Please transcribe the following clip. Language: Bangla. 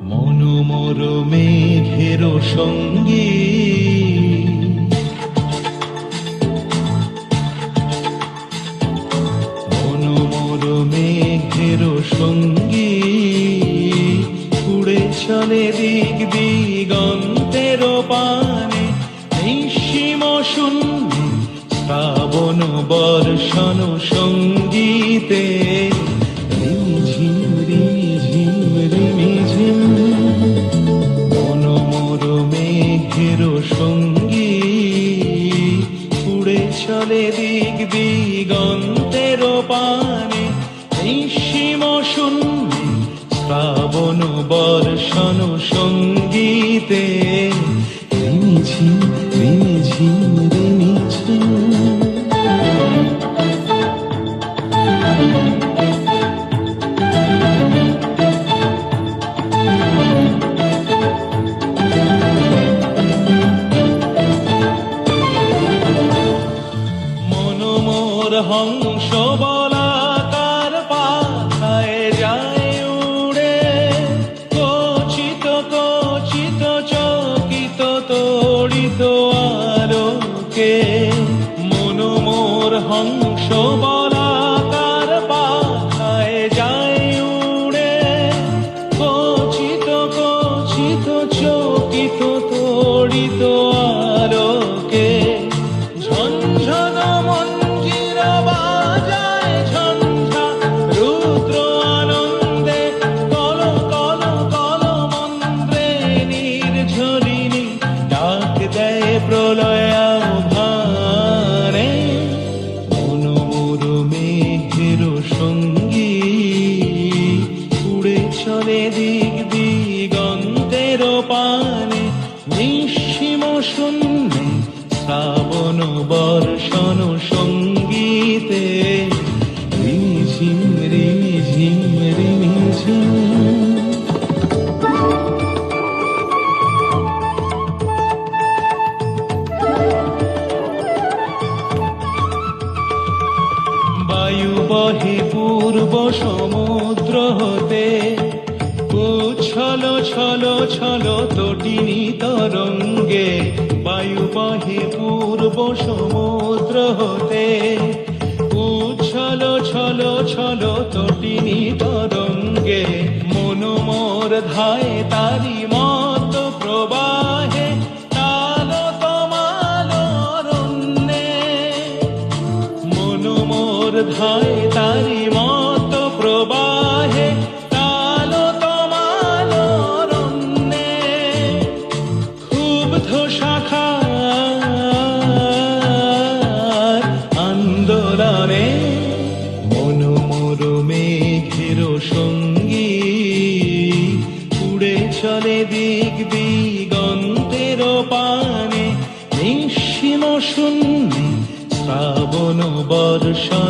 মনোমর মেঘের সঙ্গী মনোমর মেঘের সঙ্গী উড়ে চলে দিক দিগন্তের পানে নিঃসীম শূন্যে শ্রাবণ বর্ষণ সঙ্গীতে রিমিঝিম রিমিঝিম রিমিঝিম মনোমর মেঘের সঙ্গী উড়ে চলে দিক দিগন্তের পানে নিঃসীম শূন্যে শ্রাবণ বর্ষণ সঙ্গীতে রিমিঝিম রিমিঝিম রিমিঝিম মনোমর হংস বলাকার পাখায় যায় উড়ে কচিত কচিত চকিত তড়িত আলোকে মনোমর হংস বলাকার পাখায় যায় উড়ে কচিত কচিত চকিত তড়িত আলোকে ঝনঝন মঞ্জির বাজায় ঝঞ্ঝা রুদ্র আনন্দে কল কল কল মন্ত্রে নির্ঝরিণী ডাক দেয় প্রলয় আহ্বানে মনোমর মেঘের সঙ্গী উড়ে চলে দিক দিগন্তের পানে নিঃসীম শূন্যে শ্রাবণ বর্ষণ সঙ্গীতে রিমিঝিম রিমিঝিম রিমিঝিম বায়ু বহে পূর্ব সমুদ্র হতে উচ্ছল ছল ছল তটিনী তরঙ্গে বায়ু বহে পূর্ব সমুদ্র হতে উচ্ছল ছল ছল তটিনী তরঙ্গে মনোমর ধায় তারি মত প্রবাহে তাল তমাল অরণ্যে মনোমর ধায় তারি মত প্রবাহে তাল তমাল অরণ্যে ক্ষুব্ধ শাখার আন্দোলনে মনোমর মেঘের সঙ্গী উড়ে চলে দিক দিগন্তের পানে নিঃসীম শূন্যে শ্রাবণ বর্ষণ